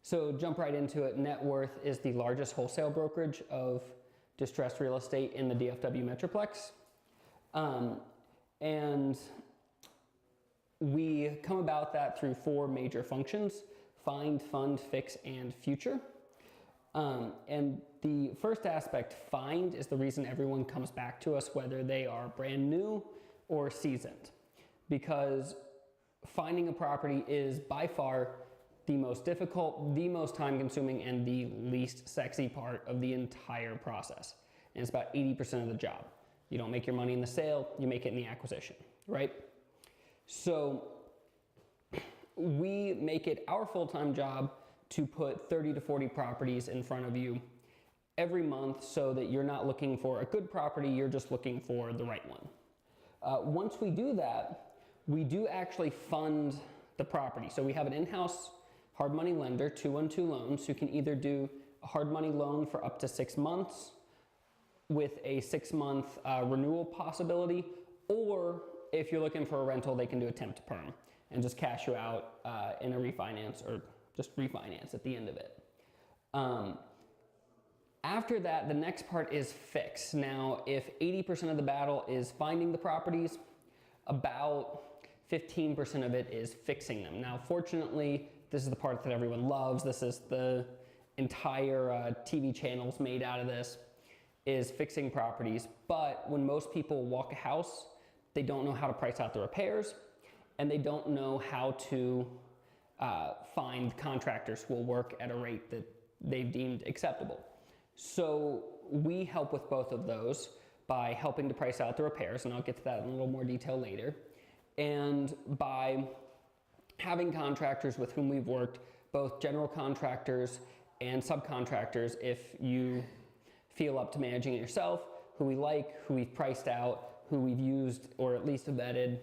So jump right into it. Net Worth is the largest wholesale brokerage of distressed real estate in the DFW Metroplex. And we come about that through 4 major functions: find, fund, fix, and future. And the first aspect, find, is the reason everyone comes back to us, whether they are brand new or seasoned, because finding a property is by far the most difficult, the most time consuming, and the least sexy part of the entire process. And it's about 80% of the job. You don't make your money in the sale, you make it in the acquisition, right? So we make it our full-time job to put 30 to 40 properties in front of you every month, so that you're not looking for a good property, you're just looking for the right one. Once we do that, we do actually fund the property. So we have an in-house hard money lender, 212 Loans, who can either do a hard money loan for up to 6 months with a 6-month renewal possibility, or if you're looking for a rental, they can do a temp to perm and just cash you out in a refinance, or just refinance at the end of it. After that, the next part is fix. Now, if 80% of the battle is finding the properties, about 15% of it is fixing them. Now, fortunately, this is the part that everyone loves. This is the entire TV channels made out of this, is fixing properties. But when most people walk a house, they don't know how to price out the repairs, and they don't know how to find contractors who will work at a rate that they've deemed acceptable. So we help with both of those by helping to price out the repairs, and I'll get to that in a little more detail later, and by having contractors with whom we've worked, both general contractors and subcontractors, if you feel up to managing it yourself, who we like, who we've priced out, who we've used or at least vetted,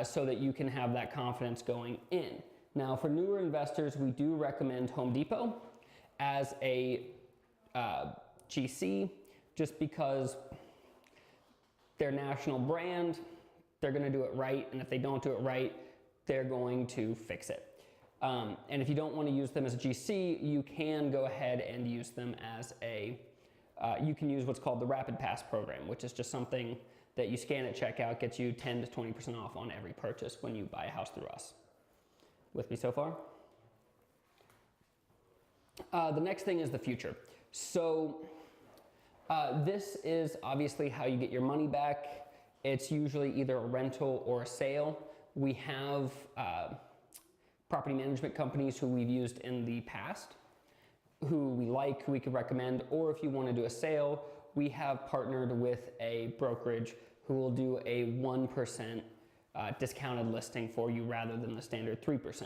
so that you can have that confidence going in. Now, for newer investors, we do recommend Home Depot as a GC, just because they're a national brand, they're going to do it right, and if they don't do it right, they're going to fix it. And if you don't want to use them as a GC, you can go ahead and use them as a, you can use what's called the Rapid Pass program, which is just something that you scan at checkout, gets you 10 to 20% off on every purchase when you buy a house through us. With me so far? The next thing is the future. So this is obviously how you get your money back. It's usually either a rental or a sale. We have property management companies who we've used in the past, who we like, who we could recommend, or if you want to do a sale, we have partnered with a brokerage who will do a 1% discounted listing for you rather than the standard 3%.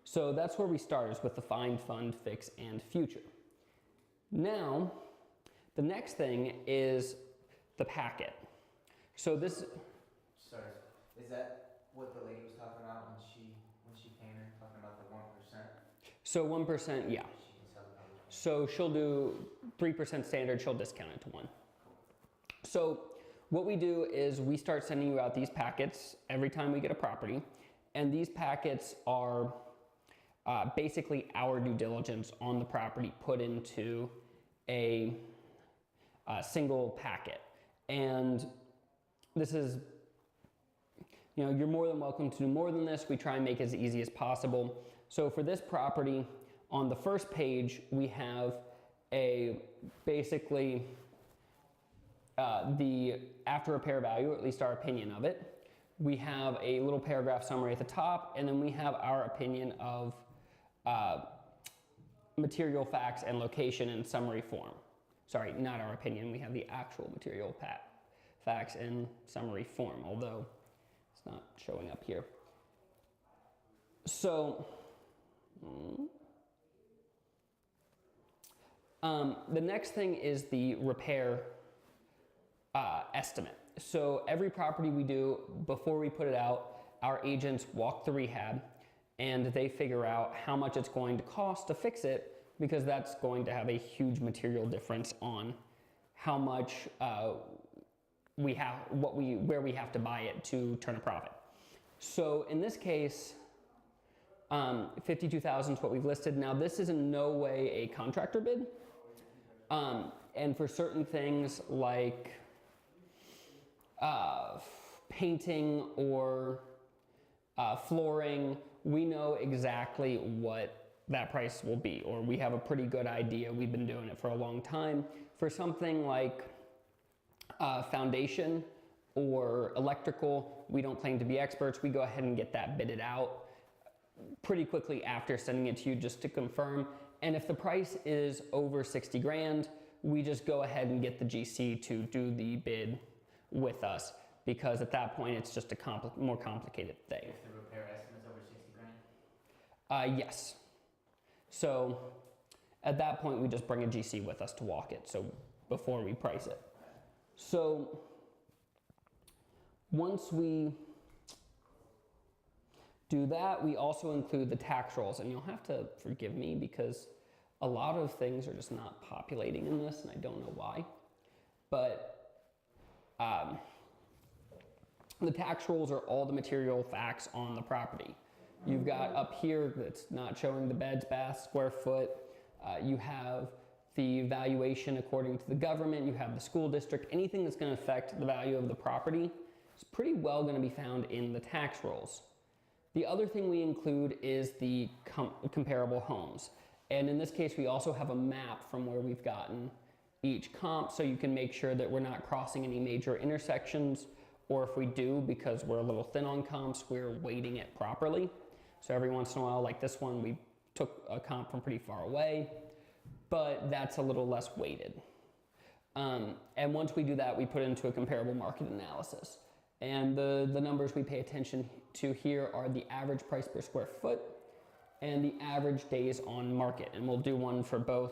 So that's where we start, is with the find, fund, fix, and future. Now, the next thing is the packet. So this... Sorry, is that what the lady was talking about when she came in, talking about the 1%? So 1%, yeah. She can sell it. So she'll do 3% standard, she'll discount it to 1. So what we do is we start sending you out these packets every time we get a property, and these packets are basically our due diligence on the property put into a single packet. And this is, you know, you're more than welcome to do more than this. We try and make it as easy as possible. So for this property, on the first page, we have a basically the after repair value, or at least our opinion of it. We have a little paragraph summary at the top, and then we have our opinion of material facts and location in summary form. Sorry, not our opinion, we have the actual material facts in summary form, although it's not showing up here. So, the next thing is the repair estimate. So every property we do, before we put it out, our agents walk the rehab and they figure out how much it's going to cost to fix it, because that's going to have a huge material difference on how much where we have to buy it to turn a profit. So in this case, 52,000 is what we've listed. Now this is in no way a contractor bid. And for certain things like painting or flooring, we know exactly what that price will be, or we have a pretty good idea. We've been doing it for a long time. For something like foundation or electrical, we don't claim to be experts. We go ahead and get that bidded out pretty quickly after sending it to you just to confirm. And if the price is over 60 grand, we just go ahead and get the GC to do the bid with us, because at that point it's just a more complicated thing. If the repair estimate's over 60 grand? Yes. So at that point we just bring a GC with us to walk it, so before we price it. So once we do that, we also include the tax rolls, and you'll have to forgive me because a lot of things are just not populating in this, and I don't know why. But the tax rolls are all the material facts on the property. You've got up here that's not showing the beds, baths, square foot. You have the valuation according to the government. You have the school district. Anything that's going to affect the value of the property is pretty well going to be found in the tax rolls. The other thing we include is the comparable homes. And in this case, we also have a map from where we've gotten each comp, so you can make sure that we're not crossing any major intersections, or if we do, because we're a little thin on comps, we're weighting it properly. So every once in a while, like this one, we took a comp from pretty far away, but that's a little less weighted. And once we do that, we put it into a comparable market analysis. And the numbers we pay attention to here are the average price per square foot and the average days on market. And we'll do one for both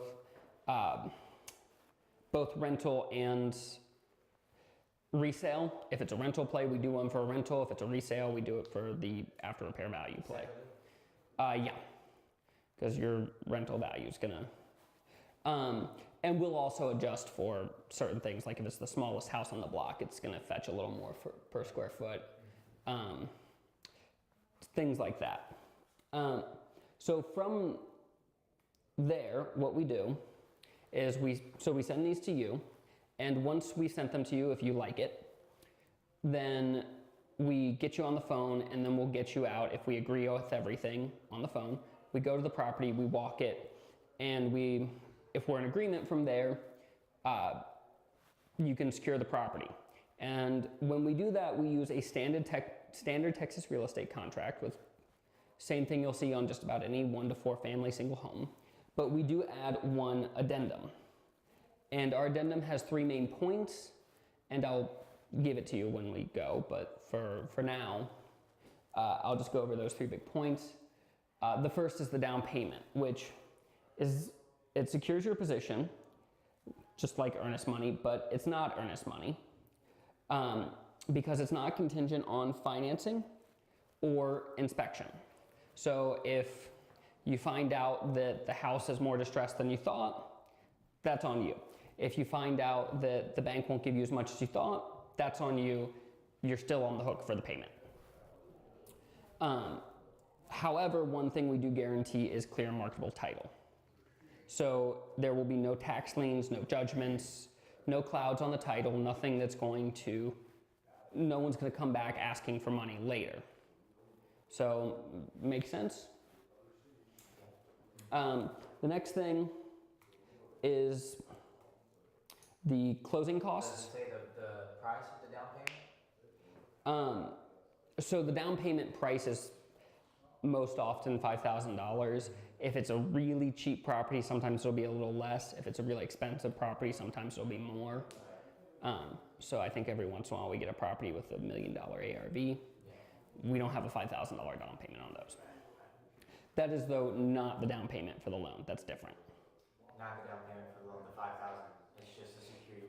rental and resale. If it's a rental play, we do one for a rental. If it's a resale, we do it for the after repair value play. Yeah, because your rental value is gonna, and we'll also adjust for certain things, like if it's the smallest house on the block, it's gonna fetch a little more per square foot, things like that. So from there, what we do is we send these to you, and once we sent them to you, if you like it, then we get you on the phone, and then we'll get you out if we agree with everything on the phone. We go to the property, we walk it, and if we're in agreement from there, you can secure the property. And when we do that, we use a standard Texas real estate contract with same thing you'll see on just about any 1 to 4 family single home, but we do add one addendum. And our addendum has 3 main points, and I'll give it to you when we go, but for now, I'll just go over those 3 big points. The first is the down payment, which it secures your position, just like earnest money, but it's not earnest money, because it's not contingent on financing or inspection. So if you find out that the house is more distressed than you thought, that's on you. If you find out that the bank won't give you as much as you thought, that's on you. You're still on the hook for the payment. However, one thing we do guarantee is clear and marketable title. So there will be no tax liens, no judgments, no clouds on the title, nothing that's no one's going to come back asking for money later. So, makes sense? The next thing is the closing costs. Does it say the price of the down payment? So the down payment price is most often $5,000. If it's a really cheap property, sometimes it'll be a little less. If it's a really expensive property, sometimes it'll be more. So I think every once in a while we get a property with $1 million ARV. We don't have a $5,000 down payment on those. That is, though, not the down payment for the loan. That's different. Not the down payment for the loan, the 5,000. It's just to secure your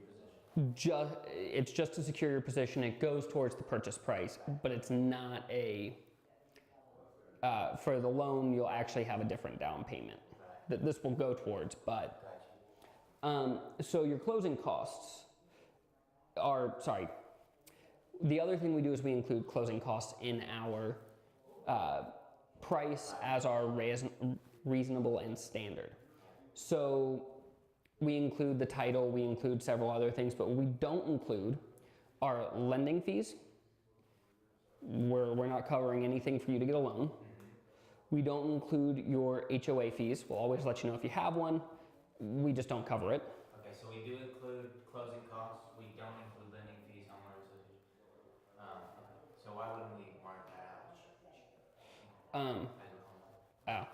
position. It's just to secure your position. It goes towards the purchase price, but it's not for the loan, you'll actually have a different down payment that this will go towards. But so your closing costs are, the other thing we do is we include closing costs in our price as our reasonable and standard. So we include the title, we include several other things, but what we don't include are lending fees. We're not covering anything for you to get a loan. We don't include your HOA fees. We'll always let you know if you have one. We just don't cover it. Okay, so we do include closing costs, we don't include lending fees, homeowners association. Okay, so why wouldn't we mark that out?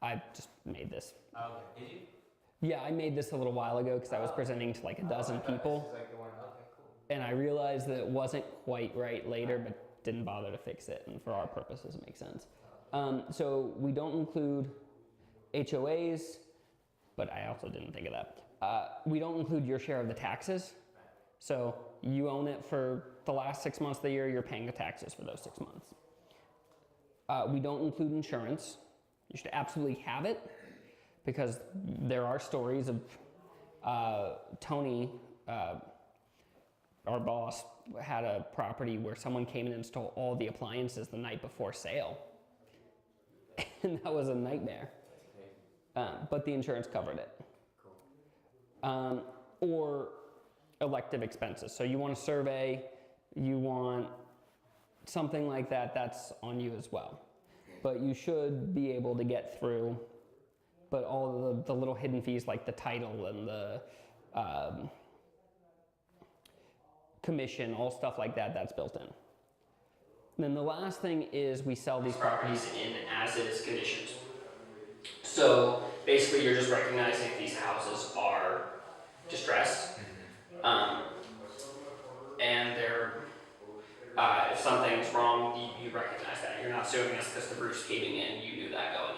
I just made this. Oh, okay, did you? Yeah, I made this a little while ago because I was presenting to like a dozen people. This is like the one, okay, cool. And I realized that it wasn't quite right later, but didn't bother to fix it. And for our purposes, it makes sense. So we don't include HOAs, but I also didn't think of that. We don't include your share of the taxes. So you own it for the last 6 months of the year, you're paying the taxes for those 6 months. We don't include insurance. You should absolutely have it because there are stories of Tony, our boss, had a property where someone came in and stole all the appliances the night before sale. And that was a nightmare. But the insurance covered it. Cool. Or elective expenses. So you want a survey, you want something like that, that's on you as well. But you should be able to get through, but all of the little hidden fees like the title and the commission, all stuff like that, that's built in. And then the last thing is we sell these properties in as-is conditions. So basically you're just recognizing if these houses are distressed, and they're, if something's wrong, you recognize that. You're not suing us because the roof's caving in, you knew that going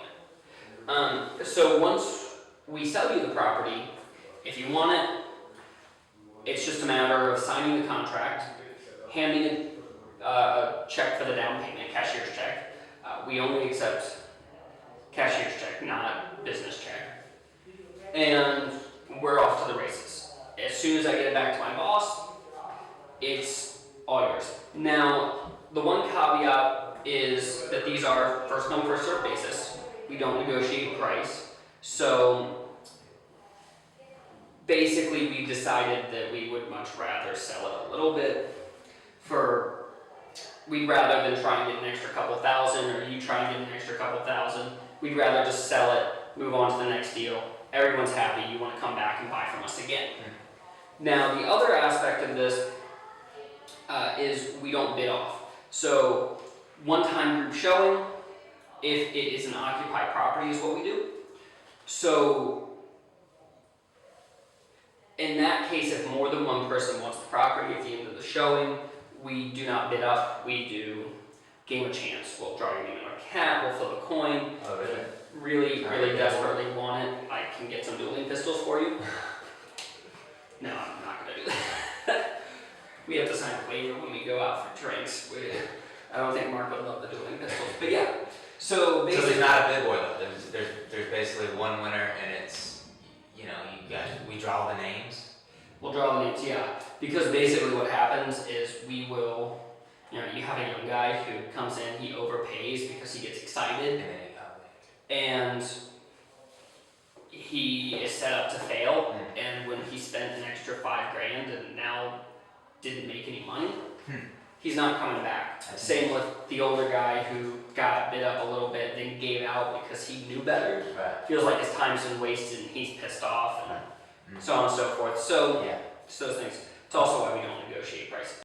in. So once we sell you the property, if you want it, it's just a matter of signing the contract, handing a check for the down payment, cashier's check. We only accept cashier's check, not business check. And we're off to the races. As soon as I get it back to my boss, it's all yours. Now, the one caveat is that these are first come, first served basis. We don't negotiate price. So basically we decided that we would much rather sell it a little bit for, we'd rather than try and get an extra couple thousand or you try and get an extra couple thousand, we'd rather just sell it, move on to the next deal. Everyone's happy, you want to come back and buy from us again. Now the other aspect of this is we don't bid off. So one-time group showing, if it is an occupied property is what we do. So in that case, if more than one person wants the property at the end of the showing, we do not bid up, we do game of chance. We'll draw your name on a hat, we'll flip a coin. Oh, really? Really desperately want it, I can get some dueling pistols for you. No, I'm not gonna do that. We have to sign a waiver when we go out for drinks. I don't think Mark would love the dueling pistols, but yeah. So basically, there's not a bid war though. There's basically one winner, and it's, you know, we draw the names. we'll draw the names, yeah. Because basically what happens is we will, you know, you have a young guy who comes in, he overpays because he gets excited, and he is set up to fail, and when he spent an extra $5,000 and now didn't make any money, he's not coming back. Same with the older guy who got bid up a little bit, then gave out because he knew better. Right. Feels like his time's been wasted and he's pissed off, and so on and so forth. So, Yeah. it's those things. It's also